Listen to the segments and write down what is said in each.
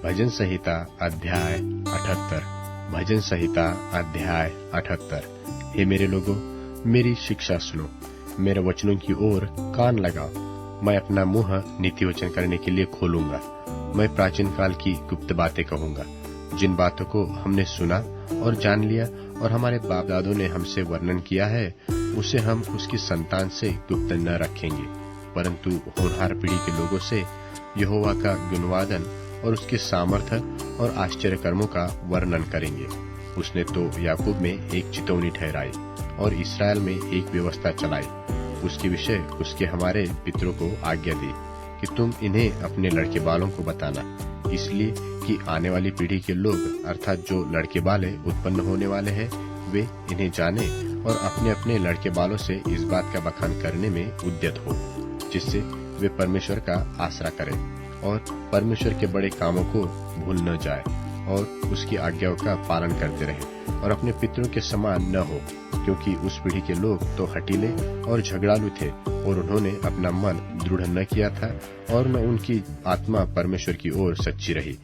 भजन संहिता अध्याय 78। भजन संहिता अध्याय 78। हे मेरे लोगों, मेरी शिक्षा सुनो, मेरे वचनों की ओर कान लगाओ। मैं अपना मुंह नीति वचन करने के लिए खोलूंगा। मैं प्राचीन काल की गुप्त बातें कहूंगा, जिन बातों को हमने सुना और जान लिया और हमारे बाप दादों ने हमसे वर्णन किया है, उसे हम उसकी संतान से गुप्त न रखेंगे, परंतु होनहार पीढ़ी के लोगों से यहोवा का गुणवादन और उसके सामर्थ्य और आश्चर्य कर्मों का वर्णन करेंगे। उसने तो याकूब में एक चितौनी ठहराई और इस्राएल में एक व्यवस्था चलाई। उसके विषय उसके हमारे पितरों को आज्ञा दी कि तुम इन्हें अपने लड़के बालों को बताना, इसलिए कि आने वाली पीढ़ी के लोग अर्थात जो लड़के बाले उत्पन्न होने वाले हैं, वे इन्हें जाने और अपने अपने लड़के बालों से इस बात का बखान करने में उद्यत हो, जिससे वे परमेश्वर का आसरा करें और परमेश्वर के बड़े कामों को भूल न जाए और उसकी आज्ञाओं का पालन करते रहे और अपने पितरों के समान न हो, क्योंकि उस पीढ़ी के लोग तो हठीले और झगड़ालू थे और उन्होंने अपना मन दृढ़ न किया था और न उनकी आत्मा परमेश्वर की ओर सच्ची रही।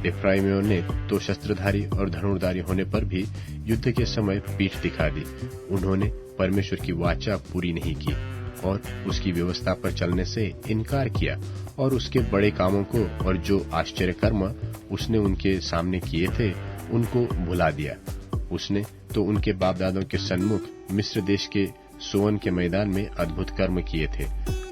एफ्राइमियों ने तो शस्त्रधारी और धनुर्धारी होने पर भी युद्ध के समय पीठ दिखा दी। उन्होंने परमेश्वर की वाचा पूरी नहीं की और उसकी व्यवस्था पर चलने से इनकार किया और उसके बड़े कामों को और जो आश्चर्य कर्म उसने उनके सामने किए थे, उनको भुला दिया। उसने तो उनके बाप दादों के सन्मुख मिस्र देश के सोअन के मैदान में अद्भुत कर्म किए थे।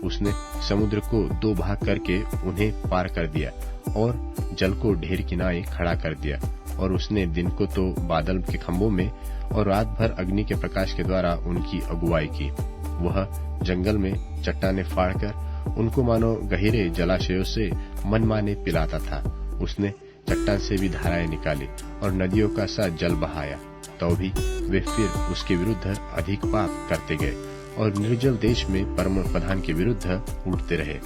उसने समुद्र को 2 भाग करके उन्हें पार कर दिया और जल को ढेर किनारे खड़ा कर दिया। और उसने दिन को तो बादल के खंभों में और रात भर अग्नि के प्रकाश के द्वारा उनकी अगुवाई की। वह जंगल में चट्टाने फाड़कर उनको मानो गहरे जलाशयों से मनमाने पिलाता था। उसने चट्टान से भी धाराएं निकाली और नदियों का सा जल बहाया, तो भी वे फिर उसके विरुद्ध अधिक पाप करते गए और निर्जल देश में परम प्रधान के विरुद्ध उठते रहे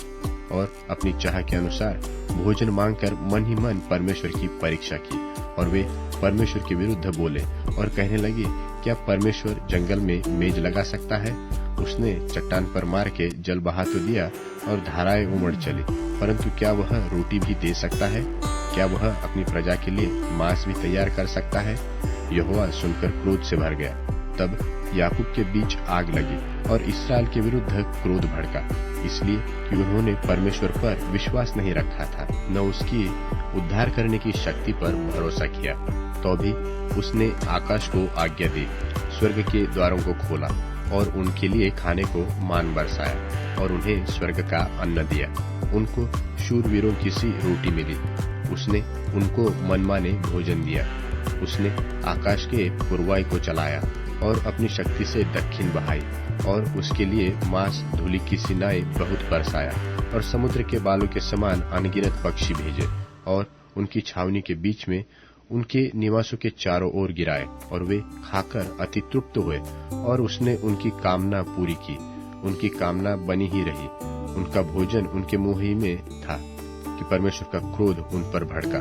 और अपनी चाह के अनुसार भोजन मांगकर मन ही मन परमेश्वर की परीक्षा की। और वे परमेश्वर के विरुद्ध बोले और कहने लगे, क्या परमेश्वर जंगल में मेज लगा सकता है? उसने चट्टान पर मार के जल बहा तो दिया और धाराएं उमड़ चली, परंतु क्या वह रोटी भी दे सकता है? क्या वह अपनी प्रजा के लिए मांस भी तैयार कर सकता है? यहोवा सुनकर क्रोध से भर गया। तब याकूब के बीच आग लगी और इस्राएल के विरुद्ध क्रोध भड़का, इसलिए कि उन्होंने परमेश्वर पर विश्वास नहीं रखा था, न उसकी उद्धार करने की शक्ति पर भरोसा किया। तो भी उसने आकाश को आज्ञा दी, स्वर्ग के द्वारों को खोला और उनके लिए खाने को मान बरसाया और उन्हें स्वर्ग का अन्न दिया। उनको शूरवीरों की सी रोटी मिली। उसने उनको मनमाने भोजन दिया। उसने आकाश के पूर्वाई को चलाया और अपनी शक्ति से दक्षिण बहाई और उसके लिए मांस धूलि की सिनाएं बहुत बरसाया और समुद्र के बालों के समान अनगिनत पक्षी भेजे और उनकी छावनी के बीच में उनके निवासों के चारों ओर गिराए और वे खाकर अति तृप्त हुए और उसने उनकी कामना पूरी की। उनकी कामना बनी ही रही। उनका भोजन उनके मुंह ही में था कि परमेश्वर का क्रोध उन पर भड़का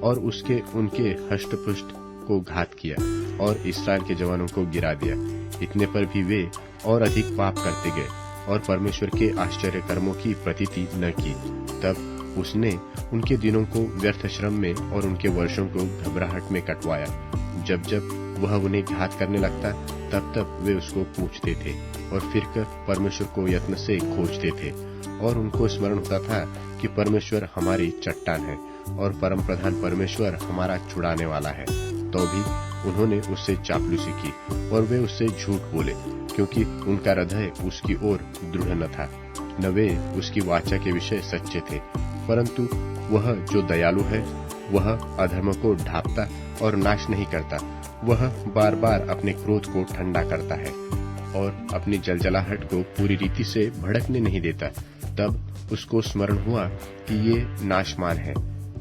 और उसके उनके हष्टपुष्ट को घात किया और इस्राएल के जवानों को गिरा दिया। इतने पर भी वे और अधिक पाप करते गए और परमेश्वर के आश्चर्य कर्मों की प्रतीति न की। तब उसने उनके दिनों को व्यर्थ श्रम में और उनके वर्षों को घबराहट में कटवाया। जब जब वह उन्हें घात करने लगता, तब तब वे उसको पूछते थे और फिरकर परमेश्वर को यत्न से खोजते थे और उनको स्मरण होता था कि परमेश्वर हमारी चट्टान है और परम प्रधान परमेश्वर हमारा छुड़ाने वाला है। तो भी उन्होंने उससे चापलूसी की और वे उससे झूठ बोले, क्योंकि उनका हृदय उसकी ओर दृढ़ न था, न वे उसकी वाचा के विषय सच्चे थे। परंतु वह जो दयालु है, वह अधर्म को ढांपता और नाश नहीं करता। वह बार बार अपने क्रोध को ठंडा करता है और अपनी जलजलाहट को पूरी रीति से भड़कने नहीं देता। तब उसको स्मरण हुआ कि ये नाशमान है,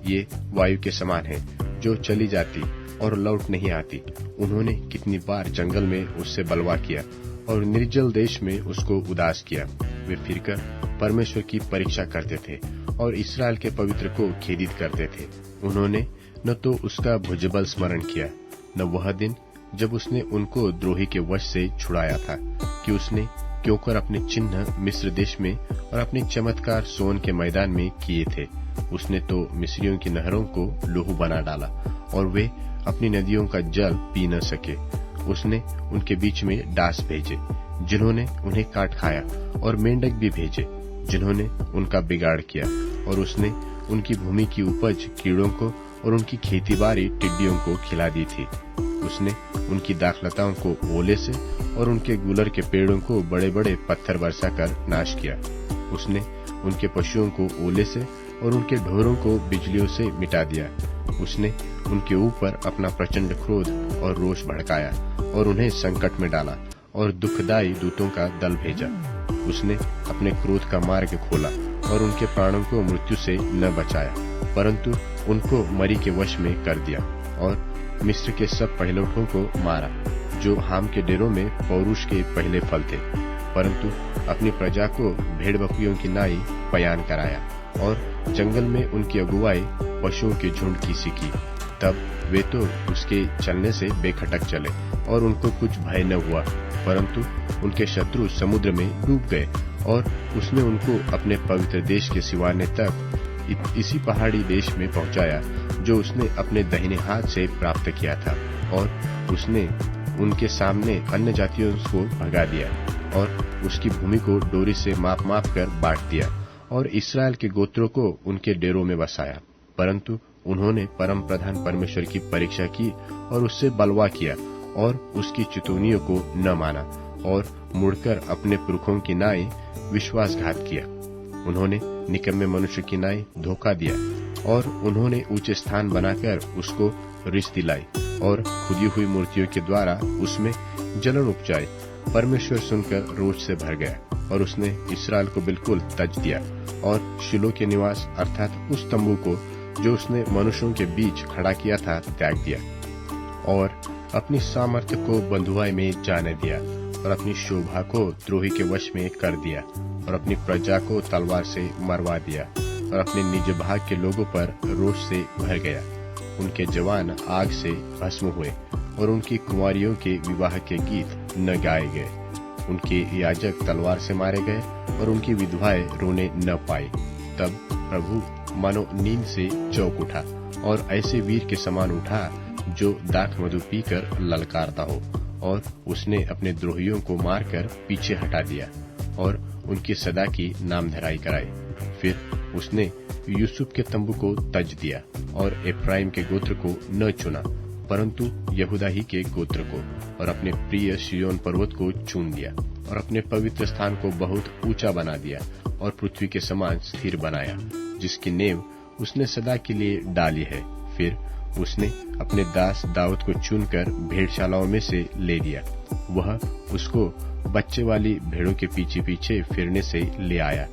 ये वायु के समान है जो चली जाती और लौट नहीं आती। उन्होंने कितनी बार जंगल में उससे बलवा किया और निर्जल देश में उसको उदास किया। वे फिरकर परमेश्वर की परीक्षा करते थे और इस्राएल के पवित्र को खेदित करते थे। उन्होंने न तो उसका भुजबल स्मरण किया, न वह दिन जब उसने उनको द्रोही के वश से छुड़ाया था, कि उसने क्यों कर अपने चिन्ह मिस्र देश में और अपने चमत्कार सोन के मैदान में किए थे। उसने तो मिस्रियों की नहरों को लहू बना डाला और वे अपनी नदियों का जल पी न सके। उसने उनके बीच में डास भेजे जिन्होंने उन्हें काट खाया, और मेंढक भी भेजे जिन्होंने उनका बिगाड़ किया। और उसने उनकी भूमि की उपज कीड़ों को और उनकी खेतीबाड़ी टिड्डियों को खिला दी थी। उसने उनकी दाखलताओं को ओले से और उनके गुलर के पेड़ों को बड़े बड़े पत्थर बरसा कर नाश किया। उसने उनके पशुओं को ओले से और उनके ढोरों को बिजलियों से मिटा दिया। उसने उनके ऊपर अपना प्रचंड क्रोध और रोष भड़काया और उन्हें संकट में डाला और दुखदायी दूतों का दल भेजा। उसने अपने क्रोध का मार्ग खोला और उनके प्राणों को मृत्यु से न बचाया, परंतु उनको मरी के वश में कर दिया। और मिस्र के सब पहिलौठों को मारा जो हाम के डेरों में पौरुष के पहले फल थे, परंतु अपनी प्रजा को भेड़ बकरियों की नाई पयान कराया। और जंगल में उनकी अगुवाई पशुओं के झुंड की सी की। तब वे तो उसके चलने से बेखटक चले और उनको कुछ भय न हुआ, परंतु उनके शत्रु समुद्र में डूब गए। और उसने उनको अपने पवित्र देश के सिवाने तक इसी पहाड़ी देश में पहुंचाया जो उसने अपने दाहिने हाथ से प्राप्त किया था। और उसने उनके सामने अन्य जातियों को भगा दिया और उसकी भूमि को डोरी से माप माप कर बांट दिया और इसराइल के गोत्रों को उनके डेरों में बसाया। परंतु उन्होंने परम प्रधान परमेश्वर की परीक्षा की और उससे बलवा किया और उसकी चितौनियों को न माना और मुड़कर अपने पुरखों की नाई विश्वासघात किया। उन्होंने निकम्मे मनुष्य की नाई धोखा दिया और उन्होंने ऊंचे स्थान बनाकर उसको रिस दिलाई और खुदी हुई मूर्तियों के द्वारा उसमें जलन उपजाई। परमेश्वर सुनकर रोष से भर गया और उसने इसराइल को बिल्कुल तज दिया और शिलो के निवास अर्थात उस तंबू को जो उसने मनुष्यों के बीच खड़ा किया था त्याग दिया और अपनी सामर्थ्य को बंधुआई में जाने दिया और अपनी शोभा को द्रोही के वश में कर दिया और अपनी प्रजा को तलवार से मरवा दिया और अपने निज भाग के लोगों पर रोष से भर गया। उनके जवान आग से भस्म हुए और उनकी कुंवारियों के विवाह के गीत न गाए गए। उनके याजक तलवार से मारे गए और उनकी विधवाएं रोने न पाई। तब प्रभु मानो नींद से चौंक उठा और ऐसे वीर के समान उठा जो दाख मधु पीकर ललकारता हो, और उसने अपने द्रोहियों को मारकर पीछे हटा दिया और उनकी सदा की नामधराई कराई। फिर उसने यूसुफ के तंबू को तज दिया और एफ्राइम के गोत्र को न चुना, परंतु यहूदा ही के गोत्र को, और अपने प्रिय सिय्योन पर्वत को चुन लिया और अपने पवित्र स्थान को बहुत ऊंचा बना दिया और पृथ्वी के समान स्थिर बनाया, जिसकी नेव उसने सदा के लिए डाली है। फिर उसने अपने दास दाऊद को चुनकर भेड़शालाओं में से ले दिया। वह उसको बच्चे वाली भेड़ों के पीछे पीछे फिरने से ले आया।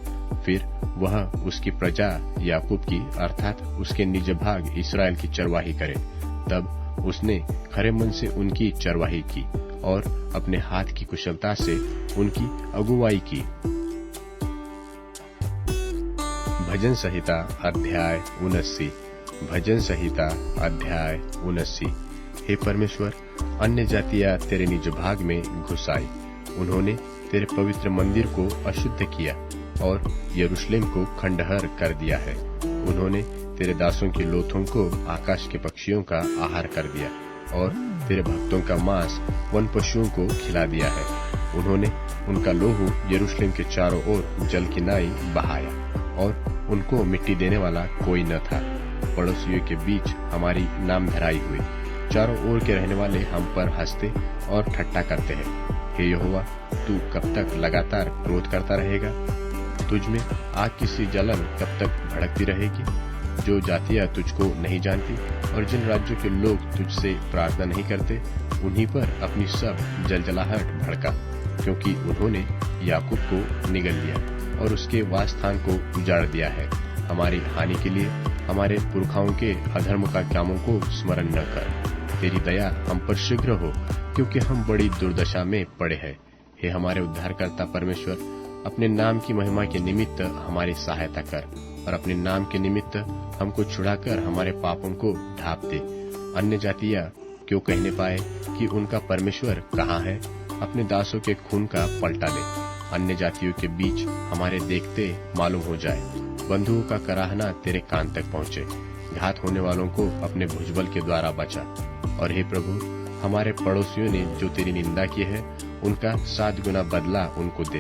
फिर वह उसकी प्रजा याकूब की अर्थात उसके निज भाग इसराइल की चरवाही करे। तब उसने खरे मन से उनकी चरवाही की और अपने हाथ की कुशलता से उनकी अगुवाई की। भजन संहिता अध्याय 79। भजन संहिता अध्याय 79। हे परमेश्वर, अन्य जातियां तेरे निज भाग में घुस आई। उन्होंने तेरे पवित्र मंदिर को अशुद्ध किया और यरूशलेम को खंडहर कर दिया है। उन्होंने तेरे दासों की लोथों को आकाश के पक्षियों का आहार कर दिया और तेरे भक्तों का मांस वन पशुओं को खिला दिया है। उन्होंने उनका लोहू यरूशलेम के चारों ओर जल की नाई बहाया और उनको मिट्टी देने वाला कोई न था। पड़ोसियों के बीच हमारी नामधराई हुई। चारों ओर के रहने वाले हम पर हंसते और ठट्ठा करते हैं। हे यहोवा, तू कब तक लगातार क्रोध करता रहेगा? तुझ में आग की सी जलन कब तक भड़कती रहेगी? जो जातियां तुझको नहीं जानती और जिन राज्यों के लोग तुझसे प्रार्थना नहीं करते, उन्हीं पर अपनी सब जलजलाहट भड़का, क्योंकि उन्होंने याकूब को निगल लिया और उसके वास स्थान को उजाड़ दिया है। हमारी हानि के लिए हमारे पुरखाओं के अधर्म का कामों को स्मरण न कर। तेरी दया हम पर शीघ्र हो, क्योंकि हम बड़ी दुर्दशा में पड़े हैं। हे हमारे उद्धारकर्ता परमेश्वर, अपने नाम की महिमा के निमित्त हमारी सहायता कर और अपने नाम के निमित्त हमको छुड़ाकर हमारे पापों को ढांप दे। अन्य जातियां क्यों कहने पाए कि उनका परमेश्वर कहाँ है? अपने दासों के खून का पलटा ले। अन्य जातियों के बीच हमारे देखते मालूम हो जाए। बंधुओं का कराहना तेरे कान तक पहुँचे। घात होने वालों को अपने भुजबल के द्वारा बचा। और हे प्रभु, हमारे पड़ोसियों ने जो तेरी निंदा की है उनका 7 गुना बदला उनको दे।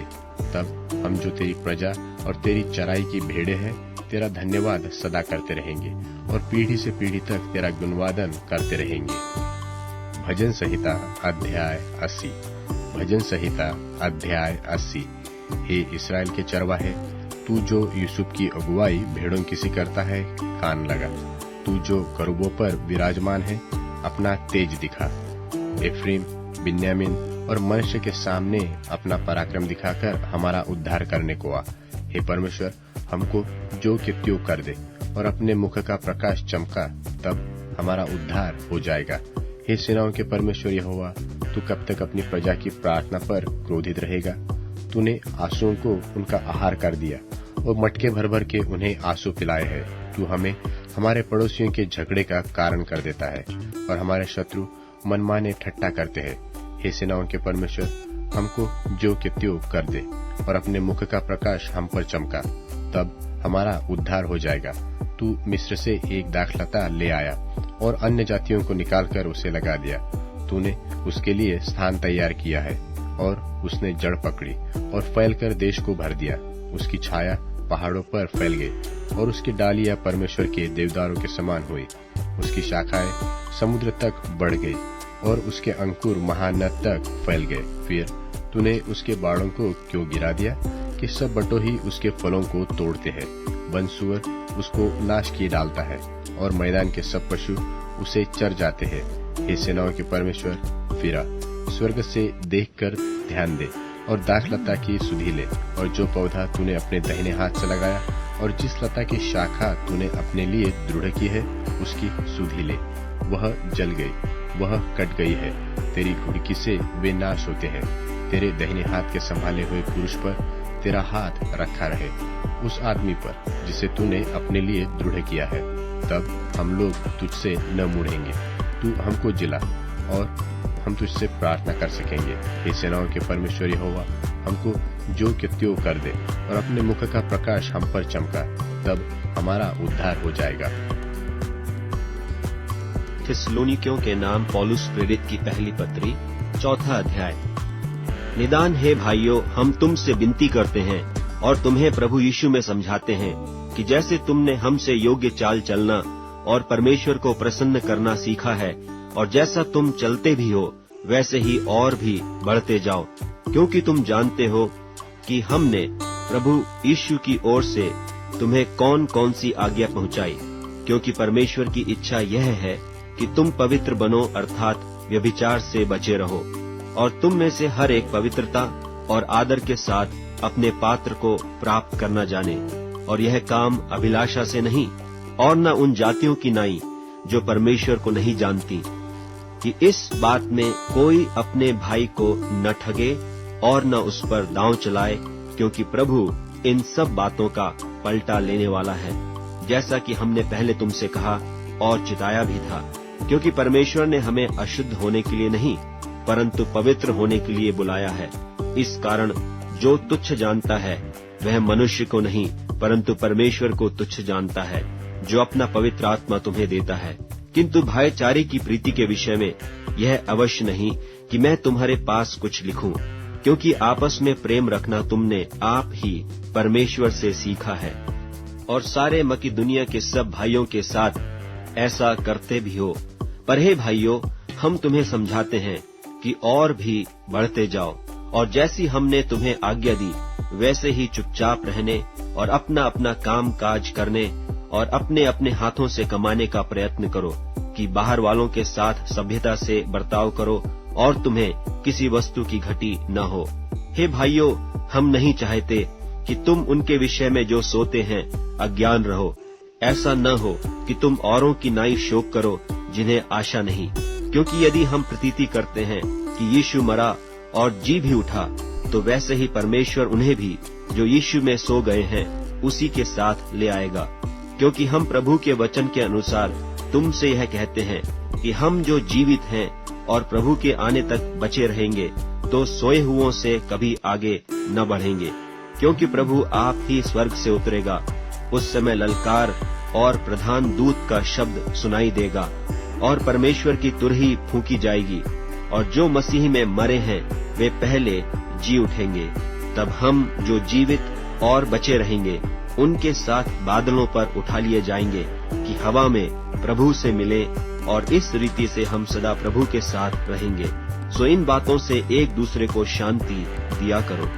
तब हम जो तेरी प्रजा और तेरी चराई की भेड़े हैं तेरा धन्यवाद सदा करते रहेंगे और पीढ़ी से पीढ़ी तक तेरा गुणवादन करते रहेंगे। भजन संहिता अध्याय 80। भजन संहिता अध्याय 80। हे इस्राएल के चरवाहे, तू जो यूसुफ की अगुवाई भेड़ों की सी करता है, कान लगा। तू जो करूबों पर विराजमान है, अपना तेज दिखा। एफ्रीम, बिन्यामीन और मनुष्य के सामने अपना पराक्रम दिखाकर हमारा उद्धार करने को आ। हे परमेश्वर, हमको जो कि त्यों कर दे और अपने मुख का प्रकाश चमका, तब हमारा उद्धार हो जाएगा। हे सेनाओं के परमेश्वर यहोवा, तू कब तक अपनी प्रजा की प्रार्थना पर क्रोधित रहेगा? तूने आंसुओं को उनका आहार कर दिया और मटके भर भर के उन्हें आंसू पिलाए हैं। तू हमें हमारे पड़ोसियों के झगड़े का कारण कर देता है और हमारे शत्रु मनमाने ठट्टा करते हैं। हे सेनाओं के परमेश्वर, हमको जो कि त्यों कर दे और अपने मुख का प्रकाश हम पर चमका, तब हमारा उद्धार हो जाएगा। तू मिस्र से एक दाखलता ले आया और अन्य जातियों को निकालकर उसे लगा दिया। तूने उसके लिए स्थान तैयार किया है और उसने जड़ पकड़ी और फैलकर देश को भर दिया। उसकी छाया पहाड़ों पर फैल गई और उसकी डालियां परमेश्वर के देवदारों के समान हुई। उसकी शाखाएं समुद्र तक बढ़ गई और उसके अंकुर महानद तक फैल गए। फिर तूने उसके बाड़ों को क्यों गिरा दिया कि सब बटोही उसके फलों को तोड़ते हैं। बनसूअर उसको नाश किए डालता है और मैदान के सब पशु उसे चर जाते हैं। हे सेनाओं के परमेश्वर, फिरा, स्वर्ग से देखकर ध्यान दे और दाखलता की सुधि ले। और जो पौधा तूने अपने दाहिने हाथ से लगाया और जिस लता की शाखा तूने अपने लिए दृढ़ की है, उसकी सुधि ले। वह जल गई, वह कट गई है। तेरी घुड़की से वे नाश होते हैं। तेरे दाहिने हाथ के संभाले हुए पुरुष पर तेरा हाथ रखा रहे, उस आदमी पर जिसे तूने अपने लिए दृढ़ किया है। तब हम लोग तुझसे न मुड़ेंगे। तू हमको जिला और हम तुझसे प्रार्थना कर सकेंगे। हे सेनाओं के परमेश्वर यहोवा, हमको जो कि त्यों कर दे और अपने मुख का प्रकाश हम पर चमका, तब हमारा उद्धार हो जाएगा। थिस्सलुनीकियों के नाम पौलुस प्रेरित की पहली पत्री, 4 अध्याय। निदान हे भाइयों, हम तुमसे विनती करते हैं और तुम्हें प्रभु यीशु में समझाते हैं कि जैसे तुमने हमसे योग्य चाल चलना और परमेश्वर को प्रसन्न करना सीखा है और जैसा तुम चलते भी हो वैसे ही और भी बढ़ते जाओ, क्योंकि तुम जानते हो कि हमने प्रभु यीशु की ओर से तुम्हें कौन कौन सी आज्ञा पहुंचाई। क्योंकि परमेश्वर की इच्छा यह है कि तुम पवित्र बनो, अर्थात व्यभिचार से बचे रहो, और तुम में से हर एक पवित्रता और आदर के साथ अपने पात्र को प्राप्त करना जाने। और यह काम अभिलाषा से नहीं और न उन जातियों की नाई जो परमेश्वर को नहीं जानती, कि इस बात में कोई अपने भाई को न ठगे और न उस पर दांव चलाए, क्योंकि प्रभु इन सब बातों का पलटा लेने वाला है, जैसा कि हमने पहले तुमसे कहा और चिताया भी था। क्योंकि परमेश्वर ने हमें अशुद्ध होने के लिए नहीं परंतु पवित्र होने के लिए बुलाया है। इस कारण जो तुच्छ जानता है वह मनुष्य को नहीं परंतु परमेश्वर को तुच्छ जानता है, जो अपना पवित्र आत्मा तुम्हें देता है। किंतु भाईचारे की प्रीति के विषय में यह अवश्य नहीं कि मैं तुम्हारे पास कुछ लिखूं, क्योंकि आपस में प्रेम रखना तुमने आप ही परमेश्वर से सीखा है, और सारे मकिदुनिया के सब भाइयों के साथ ऐसा करते भी हो। पर हे भाइयों, हम तुम्हें समझाते हैं कि और भी बढ़ते जाओ, और जैसी हमने तुम्हें आज्ञा दी वैसे ही चुपचाप रहने और अपना अपना काम काज करने और अपने अपने हाथों से कमाने का प्रयत्न करो, कि बाहर वालों के साथ सभ्यता से बर्ताव करो और तुम्हें किसी वस्तु की घटी न हो। हे भाइयों, हम नहीं चाहते कि तुम उनके विषय में जो सोते हैं अज्ञान रहो। ऐसा न हो कि तुम औरों की नाई शोक करो जिन्हें आशा नहीं, क्योंकि यदि हम प्रतीति करते हैं कि यीशु मरा और जी भी उठा, तो वैसे ही परमेश्वर उन्हें भी जो यीशु में सो गए हैं उसी के साथ ले आएगा। क्योंकि हम प्रभु के वचन के अनुसार तुमसे यह कहते हैं कि हम जो जीवित हैं और प्रभु के आने तक बचे रहेंगे, तो सोए हुओं से कभी आगे न बढ़ेंगे, क्योंकि प्रभु आप ही स्वर्ग से उतरेगा। उस समय ललकार और प्रधान दूत का शब्द सुनाई देगा और परमेश्वर की तुरही फूंकी जाएगी, और जो मसीह में मरे हैं वे पहले जी उठेंगे। तब हम जो जीवित और बचे रहेंगे उनके साथ बादलों पर उठा लिए जाएंगे कि हवा में प्रभु से मिले, और इस रीति से हम सदा प्रभु के साथ रहेंगे। सो इन बातों से एक दूसरे को शांति दिया करो।